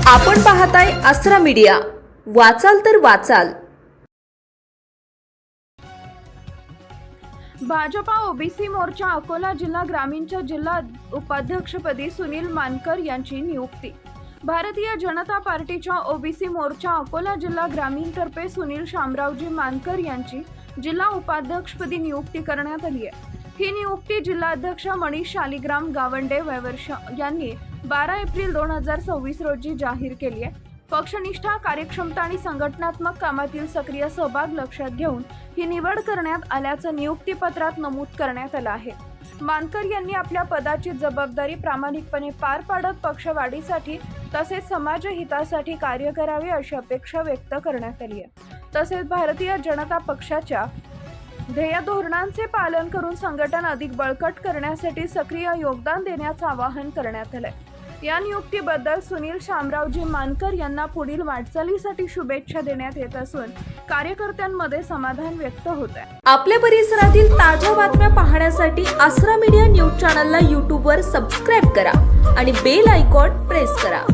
आपण पाहताय आसरा मीडिया, वाचाल तर वाचाल। भाजपा ओबीसी मोर्चा अकोला जिल्हा ग्रामीणच्या जिल्हा उपाध्यक्षपदी सुनील मानकर यांची नियुक्ती। भारतीय जनता पार्टीच्या ओबीसी मोर्चा अकोला जिल्हा ग्रामीणतर्फे सुनील शामरावजी मानकर यांची जिल्हा उपाध्यक्षपदी नियुक्ती करण्यात आली आहे। ही नियुक्ती जिल्हाध्यक्ष मनीष शालिग्राम गावंडे वैवर्ष यांनी 12 एप्रिल 2026 रोजी जाहीर केली आहे। पक्षनिष्ठा, कार्यक्षमता आणि संघटनात्मक कामातील सक्रिय सहभाग लक्षात घेऊन ही निवड करण्यात आल्याचं नियुक्तीपत्रात नमूद करण्यात आलं आहे। मानकर यांनी आपल्या पदाची जबाबदारी प्रामाणिकपणे पार पाडत पक्षवाढीसाठी तसेच समाजहितासाठी कार्य करावे अशी अपेक्षा व्यक्त करण्यात आली आहे। तसेच भारतीय जनता पक्षाच्या ध्येय धोरणांचे पालन करून संघटन अधिक बळकट करण्यासाठी सक्रिय योगदान देण्याचं आवाहन करण्यात आलंय। या नियुक्तीबद्दल सुनील शामरावजी मानकर यांना पुढील वाटचालीसाठी शुभेच्छा देण्यात येत असून कार्यकर्त्यांमध्ये समाधान व्यक्त होत आहे। आपल्या परिसरातील ताज्या बातम्या पाहण्यासाठी आसरा मीडिया न्यूज चॅनलला YouTube वर सबस्क्राइब करा आणि बेल आयकॉन प्रेस करा।